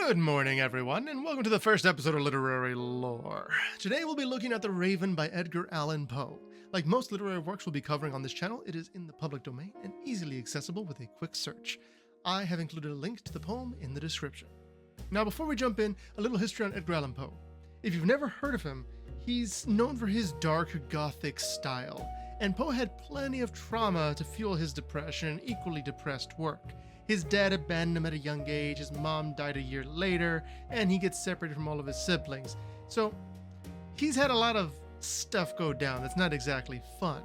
Good morning, everyone, and welcome to the first episode of Literary Lore. Today we'll be looking at The Raven by Edgar Allan Poe. Like most literary works we'll be covering on this channel, it is in the public domain and easily accessible with a quick search. I have included a link to the poem in the description. Now, before we jump in, a little history on Edgar Allan Poe. If you've never heard of him, he's known for his dark Gothic style, and Poe had plenty of trauma to fuel his depression and equally depressed work. His dad abandoned him at a young age, his mom died a year later, and he gets separated from all of his siblings. So he's had a lot of stuff go down that's not exactly fun.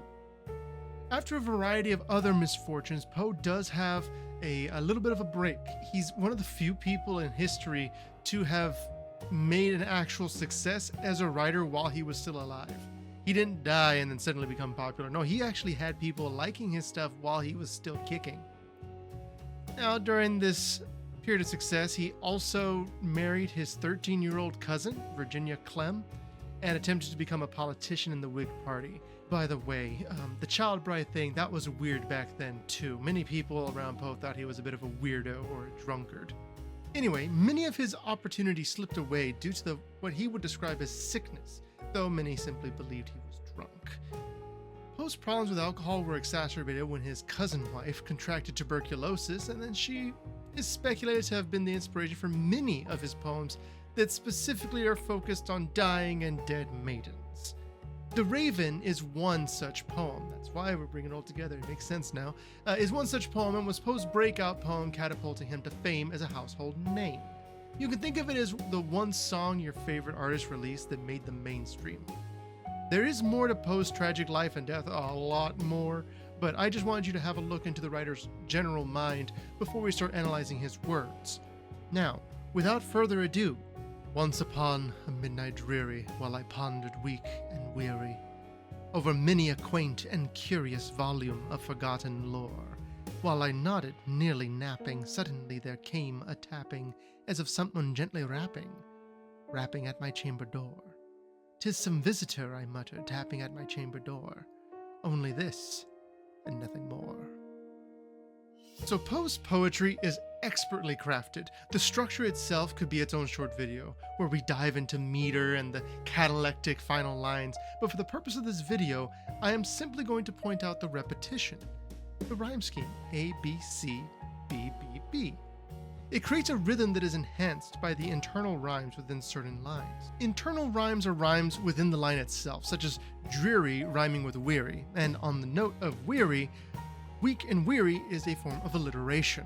After a variety of other misfortunes, Poe does have a little bit of a break. He's one of the few people in history to have made an actual success as a writer while he was still alive. He didn't die and then suddenly become popular. No, he actually had people liking his stuff while he was still kicking. Now, during this period of success, he also married his 13-year-old cousin, Virginia Clem, and attempted to become a politician in the Whig Party. By the way, the child bride thing, that was weird back then too. Many people around Poe thought he was a bit of a weirdo or a drunkard. Anyway, many of his opportunities slipped away due to what he would describe as sickness, though many simply believed he was drunk. Poe's problems with alcohol were exacerbated when his cousin wife contracted tuberculosis, and then she is speculated to have been the inspiration for many of his poems that specifically are focused on dying and dead maidens. The Raven is one such poem. That's why we're bringing it all together. It makes sense now. Is one such poem and was Poe's breakout poem, catapulting him to fame as a household name. You can think of it as the one song your favorite artist released that made them mainstream. There is more to Poe's tragic life and death, a lot more, but I just wanted you to have a look into the writer's general mind before we start analyzing his words. Now, without further ado, once upon a midnight dreary, while I pondered weak and weary over many a quaint and curious volume of forgotten lore, while I nodded, nearly napping, suddenly there came a tapping, as of someone gently rapping at my chamber door. "'Tis some visitor," I muttered, tapping at my chamber door. Only this, and nothing more. So Poe's poetry is expertly crafted. The structure itself could be its own short video, where we dive into meter and the catalectic final lines, but for the purpose of this video, I am simply going to point out the repetition. The rhyme scheme, A, B, C, B, B, B. It creates a rhythm that is enhanced by the internal rhymes within certain lines. Internal rhymes are rhymes within the line itself, such as dreary rhyming with weary, and on the note of weary, weak and weary is a form of alliteration.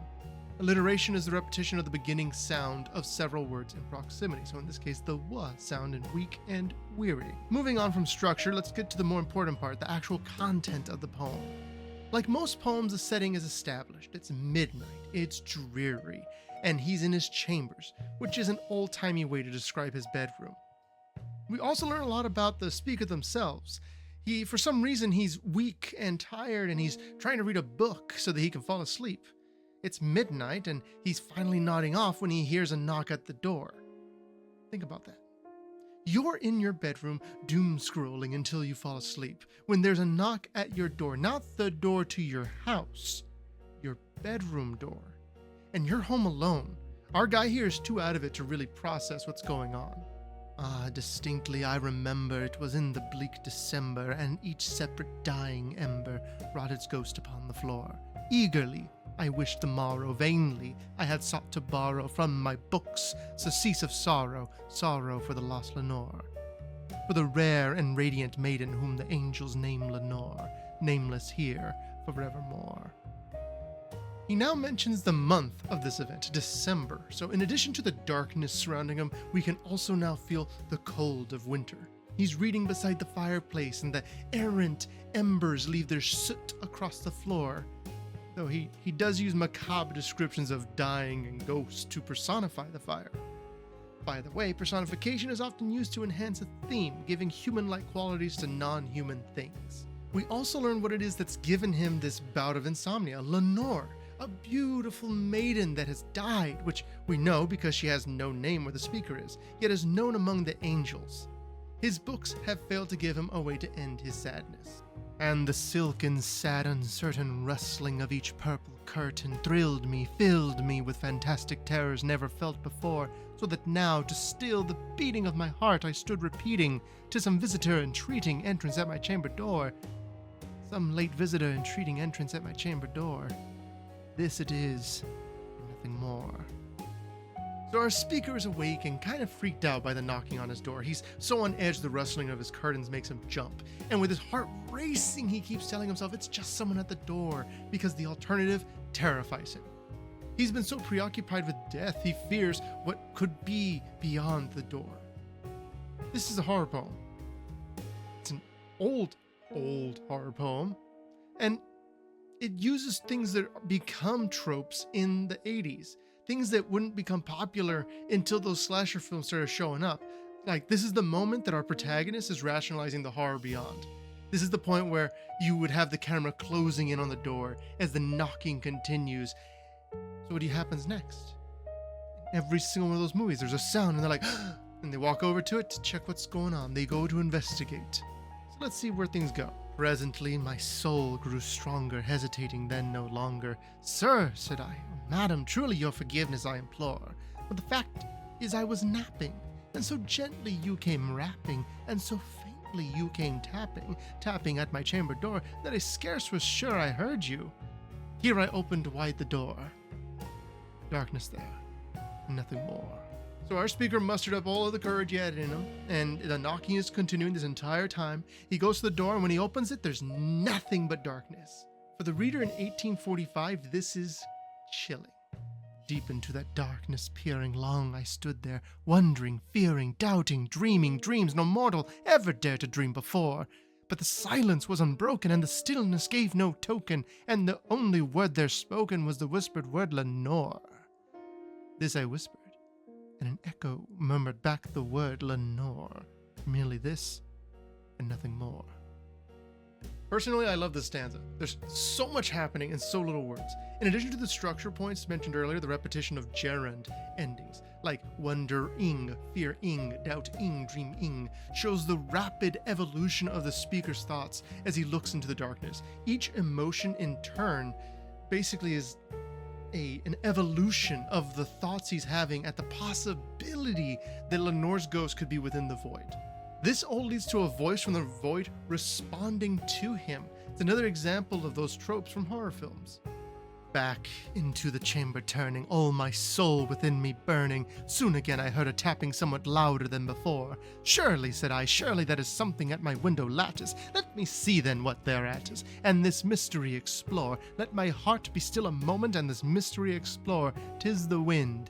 Alliteration is the repetition of the beginning sound of several words in proximity, so in this case the W sound in weak and weary. Moving on from structure, let's get to the more important part, the actual content of the poem. Like most poems, the setting is established. It's midnight, it's dreary, and he's in his chambers, which is an old-timey way to describe his bedroom. We also learn a lot about the speaker themselves. For some reason, he's weak and tired, and he's trying to read a book so that he can fall asleep. It's midnight, and he's finally nodding off when he hears a knock at the door. Think about that. You're in your bedroom, doom scrolling until you fall asleep, when there's a knock at your door, not the door to your house, your bedroom door. And you're home alone. Our guy here is too out of it to really process what's going on. Distinctly I remember it was in the bleak December, and each separate dying ember wrought its ghost upon the floor. Eagerly I wished the morrow, vainly I had sought to borrow from my books surcease of sorrow, sorrow for the lost Lenore, for the rare and radiant maiden whom the angels name Lenore, nameless here forevermore. He now mentions the month of this event, December, so in addition to the darkness surrounding him, we can also now feel the cold of winter. He's reading beside the fireplace, and the errant embers leave their soot across the floor, though he does use macabre descriptions of dying and ghosts to personify the fire. By the way, personification is often used to enhance a theme, giving human-like qualities to non-human things. We also learn what it is that's given him this bout of insomnia, Lenore, a beautiful maiden that has died, which we know because she has no name where the speaker is, yet is known among the angels. His books have failed to give him a way to end his sadness. And the silken, sad, uncertain rustling of each purple curtain thrilled me, filled me with fantastic terrors never felt before, so that now, to still the beating of my heart, I stood repeating, "'Tis some visitor entreating entrance at my chamber door. Some late visitor entreating entrance at my chamber door. This it is, and nothing more." So our speaker is awake and kind of freaked out by the knocking on his door. He's so on edge the rustling of his curtains makes him jump. And with his heart racing, he keeps telling himself it's just someone at the door, because the alternative terrifies him. He's been so preoccupied with death, he fears what could be beyond the door. This is a horror poem. It's an old horror poem. And it uses things that become tropes in the 80s. Things that wouldn't become popular until those slasher films started showing up. Like, this is the moment that our protagonist is rationalizing the horror beyond. This is the point where you would have the camera closing in on the door as the knocking continues. So what happens next? In every single one of those movies, there's a sound and they're like, and they walk over to it to check what's going on. They go to investigate. So let's see where things go. Presently, my soul grew stronger, hesitating then no longer. "Sir," said I, "Madam, truly your forgiveness I implore. But the fact is I was napping, and so gently you came rapping, and so faintly you came tapping at my chamber door, that I scarce was sure I heard you. Here I opened wide the door. Darkness there, nothing more." So our speaker mustered up all of the courage he had in him, and the knocking is continuing this entire time. He goes to the door, and when he opens it, there's nothing but darkness. For the reader in 1845, this is chilling. Deep into that darkness peering, long I stood there, wondering, fearing, doubting, dreaming dreams no mortal ever dared to dream before. But the silence was unbroken, and the stillness gave no token, and the only word there spoken was the whispered word "Lenore." This I whispered, and an echo murmured back the word "Lenore." Merely this, and nothing more. Personally, I love this stanza. There's so much happening in so little words. In addition to the structure points mentioned earlier, the repetition of gerund endings, like wonder-ing, fear-ing, doubt-ing, dream-ing, shows the rapid evolution of the speaker's thoughts as he looks into the darkness. Each emotion in turn basically is an evolution of the thoughts he's having at the possibility that Lenore's ghost could be within the void. This all leads to a voice from the void responding to him. It's another example of those tropes from horror films. Back into the chamber turning, all my soul within me burning. Soon again I heard a tapping somewhat louder than before. "Surely," said I, "surely that is something at my window lattice. Let me see then what thereat is, and this mystery explore. Let my heart be still a moment, and this mystery explore. 'Tis the wind,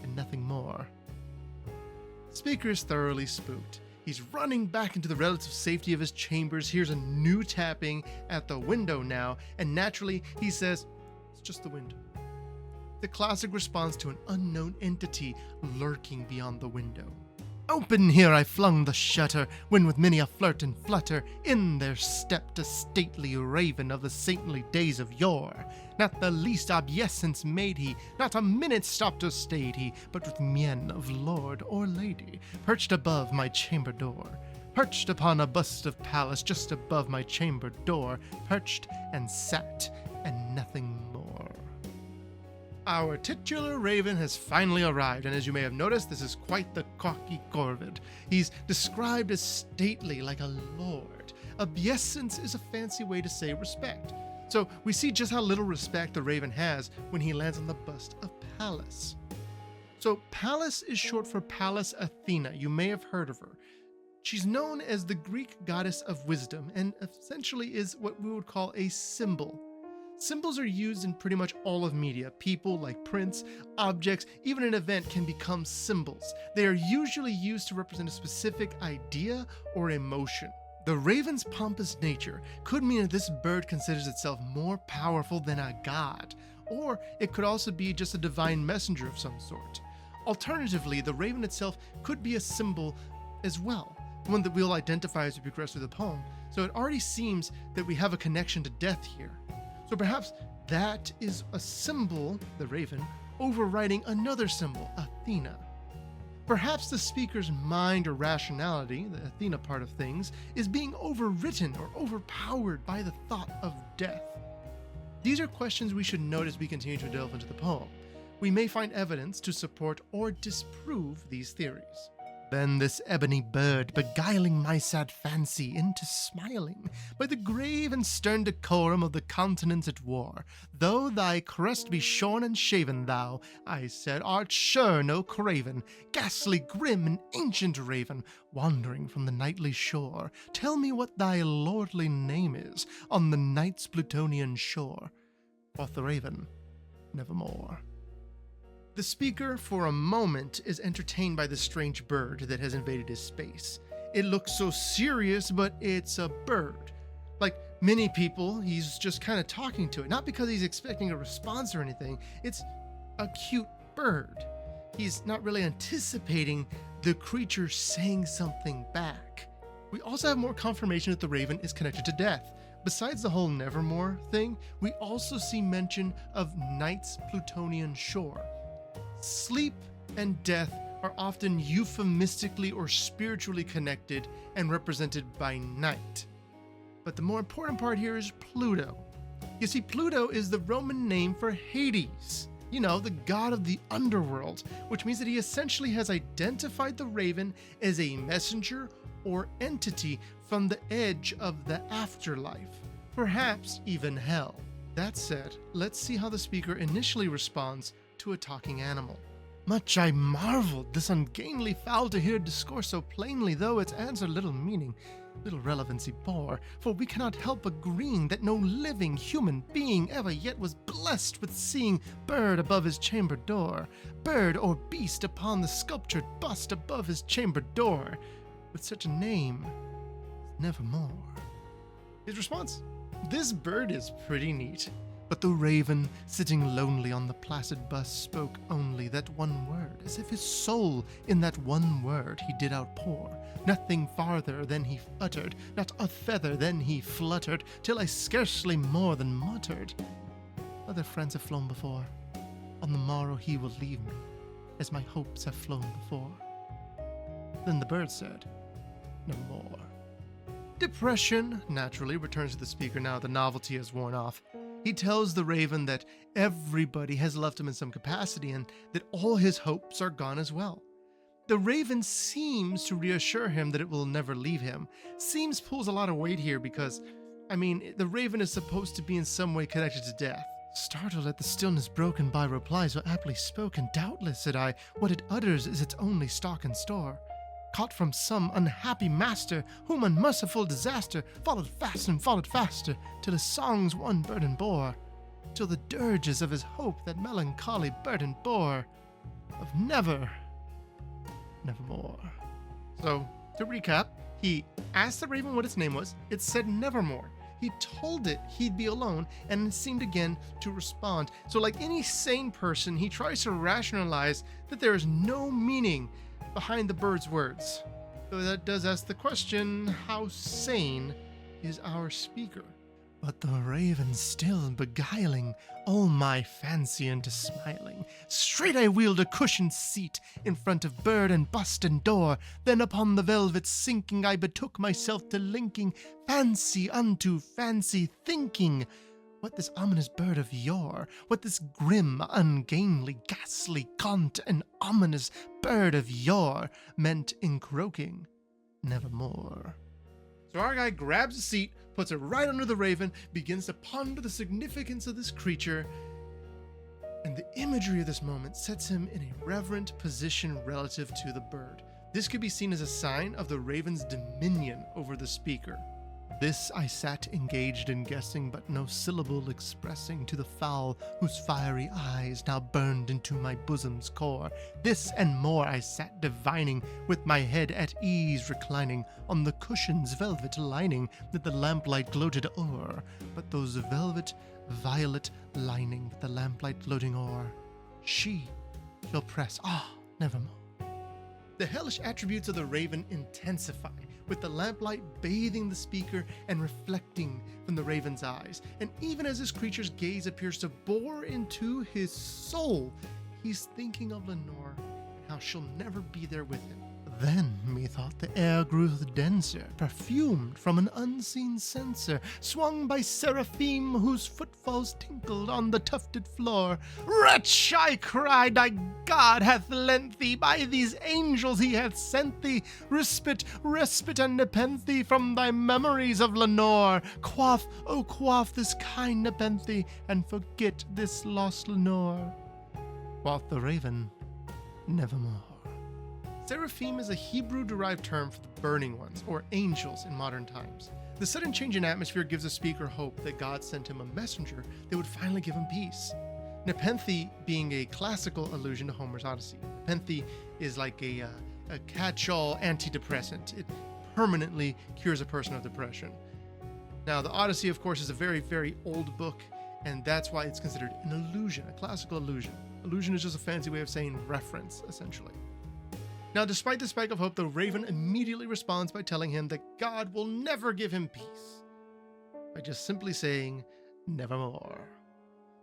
and nothing more." Speaker is thoroughly spooked. He's running back into the relative safety of his chambers, hears a new tapping at the window now, and naturally he says, "It's just the wind." The classic response to an unknown entity lurking beyond the window. "Open here," I flung the shutter, when with many a flirt and flutter, in there stepped a stately raven of the saintly days of yore. Not the least obeisance made he, not a minute stopped or stayed he, but with mien of lord or lady, perched above my chamber door. Perched upon a bust of Pallas just above my chamber door, perched and sat, and nothing more. Our titular raven has finally arrived, and as you may have noticed, this is quite the cocky corvid. He's described as stately, like a lord. Obeisance is a fancy way to say respect. So we see just how little respect the raven has when he lands on the bust of Pallas. So Pallas is short for Pallas Athena. You may have heard of her. She's known as the Greek goddess of wisdom, and essentially is what we would call a symbol. Symbols are used in pretty much all of media. People, like prints, objects, even an event can become symbols. They are usually used to represent a specific idea or emotion. The raven's pompous nature could mean that this bird considers itself more powerful than a god, or it could also be just a divine messenger of some sort. Alternatively, the raven itself could be a symbol as well, one that we'll identify as we progress through the poem, so it already seems that we have a connection to death here. So perhaps that is a symbol, the raven, overriding another symbol, Athena. Perhaps the speaker's mind or rationality, the Athena part of things, is being overwritten or overpowered by the thought of death. These are questions we should note as we continue to delve into the poem. We may find evidence to support or disprove these theories. Then this ebony bird beguiling my sad fancy into smiling, by the grave and stern decorum of the continents at war. Though thy crest be shorn and shaven, thou, I said, art sure no craven, ghastly, grim, and ancient raven, wandering from the nightly shore. Tell me what thy lordly name is on the night's Plutonian shore. Quoth the raven, Nevermore. The speaker, for a moment, is entertained by the strange bird that has invaded his space. It looks so serious, but it's a bird. Like many people, he's just kind of talking to it, not because he's expecting a response or anything. It's a cute bird. He's not really anticipating the creature saying something back. We also have more confirmation that the raven is connected to death. Besides the whole Nevermore thing, we also see mention of night's Plutonian shore. Sleep and death are often euphemistically or spiritually connected and represented by night. But the more important part here is Pluto. You see, Pluto is the Roman name for Hades, the god of the underworld, which means that he essentially has identified the raven as a messenger or entity from the edge of the afterlife, perhaps even hell. That said, let's see how the speaker initially responds to a talking animal. Much I marveled this ungainly fowl to hear discourse so plainly, though its answer little meaning, little relevancy bore, for we cannot help agreeing that no living human being ever yet was blessed with seeing bird above his chamber door, bird or beast upon the sculptured bust above his chamber door, with such a name as Nevermore. His response: this bird is pretty neat. But the raven, sitting lonely on the placid bust, spoke only that one word, as if his soul in that one word he did outpour. Nothing farther than he uttered, not a feather than he fluttered, till I scarcely more than muttered, other friends have flown before. On the morrow he will leave me, as my hopes have flown before. Then the bird said, no more. Depression naturally returns to the speaker now the novelty has worn off. He tells the raven that everybody has left him in some capacity and that all his hopes are gone as well. The raven seems to reassure him that it will never leave him. Seems pulls a lot of weight here because, the raven is supposed to be in some way connected to death. Startled at the stillness broken by replies so aptly spoken, doubtless, said I, what it utters is its only stock and store. Caught from some unhappy master, whom unmerciful disaster followed fast and followed faster, till his songs one burden bore, till the dirges of his hope that melancholy burden bore, of nevermore. So, to recap, he asked the raven what its name was, it said Nevermore. He told it he'd be alone, and it seemed again to respond. So like any sane person, he tries to rationalize that there is no meaning behind the bird's words. So that does ask the question, how sane is our speaker? But the raven still beguiling all my fancy into smiling. Straight I wheeled a cushioned seat in front of bird and bust and door. Then upon the velvet sinking I betook myself to linking fancy unto fancy, thinking what this ominous bird of yore, what this grim, ungainly, ghastly, gaunt, and ominous bird of yore meant in croaking Nevermore. So our guy grabs a seat, puts it right under the raven, begins to ponder the significance of this creature, and the imagery of this moment sets him in a reverent position relative to the bird. This could be seen as a sign of the raven's dominion over the speaker. This I sat engaged in guessing, but no syllable expressing to the fowl whose fiery eyes now burned into my bosom's core. This and more I sat divining, with my head at ease reclining on the cushion's velvet lining that the lamplight gloated o'er. But those velvet violet lining that the lamplight gloating o'er, she shall press, nevermore. The hellish attributes of the raven intensify, with the lamplight bathing the speaker and reflecting from the raven's eyes. And even as this creature's gaze appears to bore into his soul, he's thinking of Lenore and how she'll never be there with him. Then, methought, the air grew denser, perfumed from an unseen censer, swung by seraphim whose footfalls tinkled on the tufted floor. Wretch, I cried, thy God hath lent thee, by these angels he hath sent thee, respite, and nepenthe from thy memories of Lenore. Quaff, oh quaff this kind nepenthe, and forget this lost Lenore. Quoth the raven, Nevermore. Seraphim is a Hebrew-derived term for the burning ones, or angels in modern times. The sudden change in atmosphere gives the speaker hope that God sent him a messenger that would finally give him peace. Nepenthe being a classical allusion to Homer's Odyssey. Nepenthe is like a catch-all antidepressant. It permanently cures a person of depression. Now, the Odyssey, of course, is a very, very old book, and that's why it's considered an illusion, a classical illusion. Illusion is just a fancy way of saying reference, essentially. Now, despite the spike of hope, the raven immediately responds by telling him that God will never give him peace, by just simply saying, Nevermore.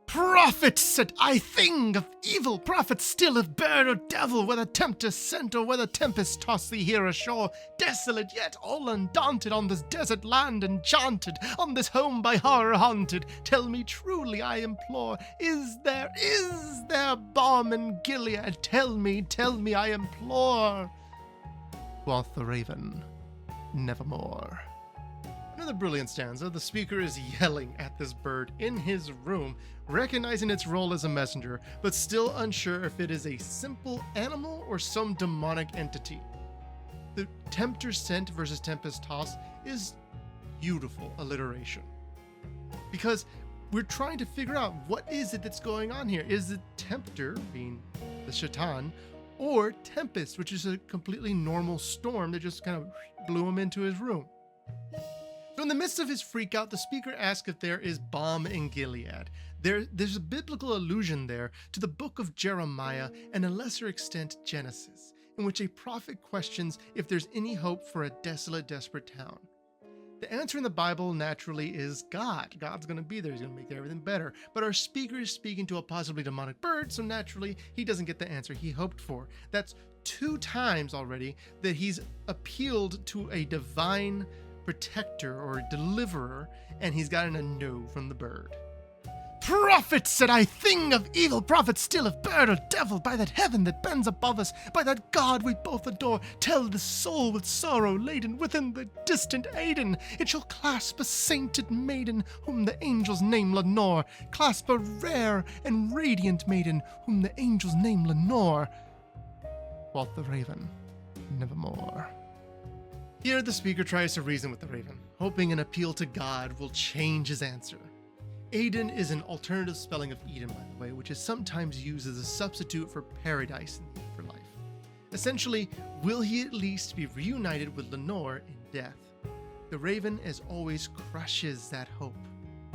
Prophet, said I, thing of evil, prophet still of bird or devil, whether tempest sent or whether tempest tossed thee here ashore, desolate yet all undaunted on this desert land enchanted, on this home by horror haunted, tell me truly I implore, is there balm in Gilead? Tell me I implore. Quoth the raven, Nevermore. Another brilliant stanza, the speaker is yelling at this bird in his room, recognizing its role as a messenger, but still unsure if it is a simple animal or some demonic entity. The tempter sent versus tempest tossed is beautiful alliteration, because we're trying to figure out what is it that's going on here. Is it tempter, being the shaitan, or tempest, which is a completely normal storm that just kind of blew him into his room? So in the midst of his freakout, the speaker asks if there is balm in Gilead. There's a biblical allusion there to the book of Jeremiah and a lesser extent Genesis, in which a prophet questions if there's any hope for a desolate, desperate town. The answer in the Bible naturally is God. God's going to be there. He's going to make everything better. But our speaker is speaking to a possibly demonic bird, so naturally he doesn't get the answer he hoped for. That's 2 times already that he's appealed to a divine protector or deliverer, and he's gotten a no from the bird. Prophet, said I, thing of evil, prophet still of bird or devil, by that heaven that bends above us, by that God we both adore, tell the soul with sorrow laden within the distant Aden, it shall clasp a sainted maiden whom the angels name Lenore, clasp a rare and radiant maiden whom the angels name Lenore. Quoth the raven, Nevermore. Here the speaker tries to reason with the raven, hoping an appeal to God will change his answer. Aden is an alternative spelling of Eden, by the way, which is sometimes used as a substitute for paradise in the afterlife. Essentially, will he at least be reunited with Lenore in death? The raven, as always, crushes that hope.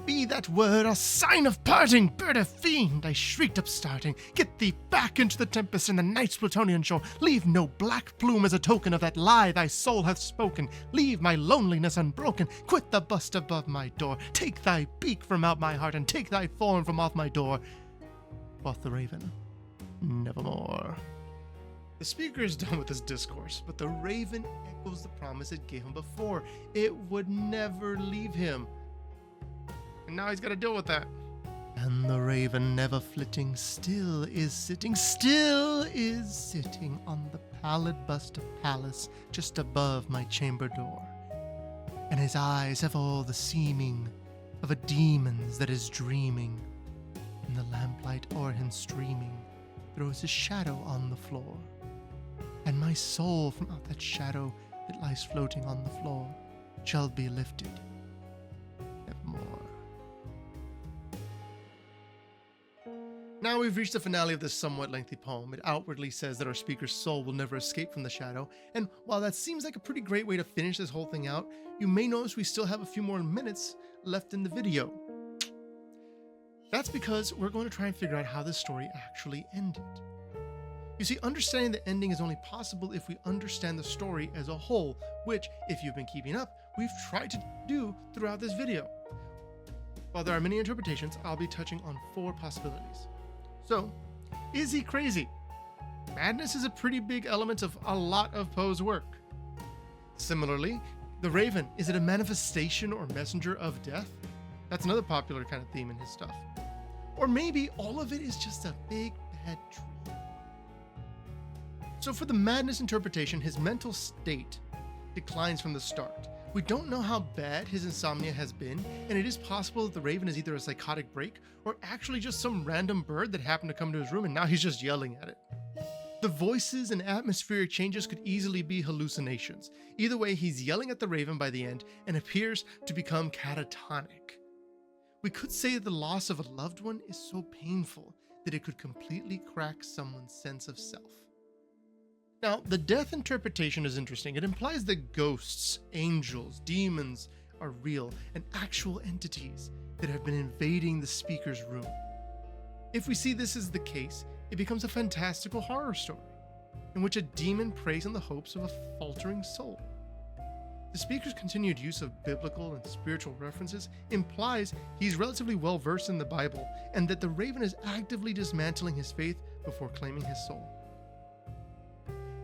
Be that word a sign of parting, bird of fiend, I shrieked upstarting. Get thee back into the tempest and the night's Plutonian shore. Leave no black plume as a token of that lie thy soul hath spoken. Leave my loneliness unbroken. Quit the bust above my door. Take thy beak from out my heart and take thy form from off my door. Quoth the raven, Nevermore. The speaker is done with his discourse, but the raven echoes the promise it gave him before. It would never leave him. And now he's got to deal with that. And the raven, never flitting, still is sitting on the pallid bust of Pallas just above my chamber door. And his eyes have all the seeming of a demon's that is dreaming. And the lamplight o'er him streaming throws his shadow on the floor. And my soul from out that shadow that lies floating on the floor shall be lifted nevermore. Now we've reached the finale of this somewhat lengthy poem. It outwardly says that our speaker's soul will never escape from the shadow, and while that seems like a pretty great way to finish this whole thing out, you may notice we still have a few more minutes left in the video. That's because we're going to try and figure out how this story actually ended. You see, understanding the ending is only possible if we understand the story as a whole, which, if you've been keeping up, we've tried to do throughout this video. While there are many interpretations, I'll be touching on 4 possibilities. So, is he crazy? madness is a pretty big element of a lot of Poe's work. Similarly, the Raven, is it a manifestation or messenger of death? That's another popular kind of theme in his stuff. Or maybe all of it is just a big bad dream. So for the madness interpretation, his mental state declines from the start. We don't know how bad his insomnia has been, and it is possible that the Raven is either a psychotic break or actually just some random bird that happened to come to his room and now he's just yelling at it. The voices and atmospheric changes could easily be hallucinations. Either way, he's yelling at the Raven by the end and appears to become catatonic. We could say that the loss of a loved one is so painful that it could completely crack someone's sense of self. Now, the death interpretation is interesting. It implies that ghosts, angels, demons are real and actual entities that have been invading the speaker's room. If we see this as the case, it becomes a fantastical horror story in which a demon preys on the hopes of a faltering soul. The speaker's continued use of biblical and spiritual references implies he's relatively well versed in the Bible and that the Raven is actively dismantling his faith before claiming his soul.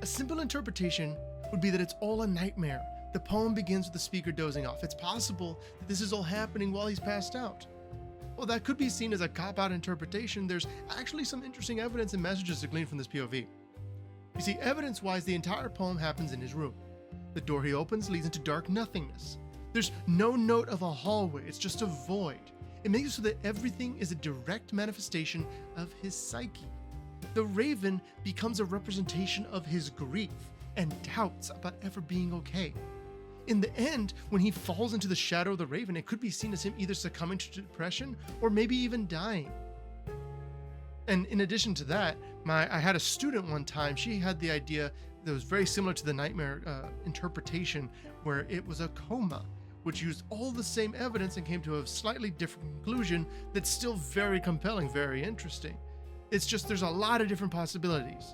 A simple interpretation would be that it's all a nightmare. The poem begins with the speaker dozing off. It's possible that this is all happening while he's passed out. Well, that could be seen as a cop-out interpretation. There's actually some interesting evidence and messages to glean from this POV. You see, evidence-wise, the entire poem happens in his room. The door he opens leads into dark nothingness. There's no note of a hallway, it's just a void. It makes it so that everything is a direct manifestation of his psyche. The Raven becomes a representation of his grief and doubts about ever being okay. In the end, when he falls into the shadow of the Raven, it could be seen as him either succumbing to depression or maybe even dying. And in addition to that, I had a student one time, she had the idea that was very similar to the nightmare interpretation, where it was a coma, which used all the same evidence and came to a slightly different conclusion that's still very compelling, very interesting. It's just there's a lot of different possibilities.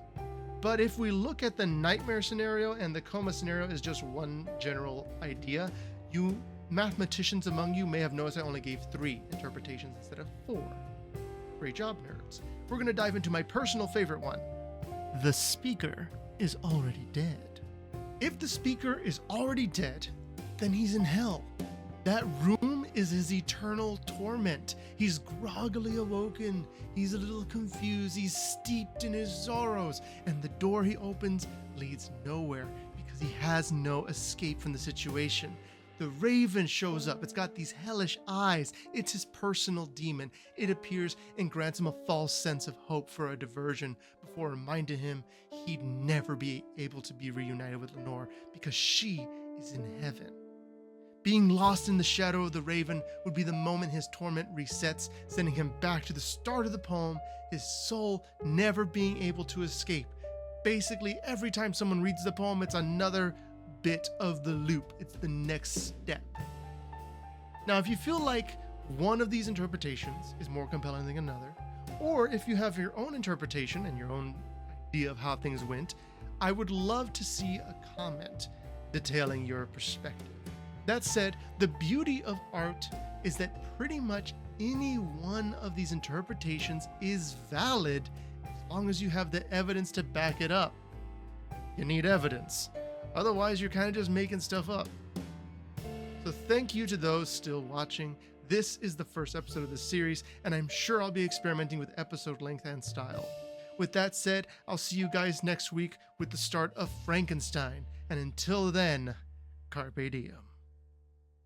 But if we look at the nightmare scenario and the coma scenario as just one general idea, you mathematicians among you may have noticed I only gave 3 interpretations instead of 4. Great job, nerds. We're going to dive into my personal favorite one. The speaker is already dead. If the speaker is already dead, then he's in hell. That room is his eternal torment. He's groggily awoken. He's a little confused. He's steeped in his sorrows. And the door he opens leads nowhere because he has no escape from the situation. The Raven shows up. It's got these hellish eyes. It's his personal demon. It appears and grants him a false sense of hope for a diversion before reminding him he'd never be able to be reunited with Lenore because she is in heaven. Being lost in the shadow of the Raven would be the moment his torment resets, sending him back to the start of the poem, his soul never being able to escape. Basically, every time someone reads the poem, it's another bit of the loop. It's the next step. Now, if you feel like one of these interpretations is more compelling than another, or if you have your own interpretation and your own idea of how things went, I would love to see a comment detailing your perspective. That said, the beauty of art is that pretty much any one of these interpretations is valid as long as you have the evidence to back it up. You need evidence. Otherwise, you're kind of just making stuff up. So thank you to those still watching. This is the first episode of the series, and I'm sure I'll be experimenting with episode length and style. With that said, I'll see you guys next week with the start of Frankenstein. And until then, carpe diem.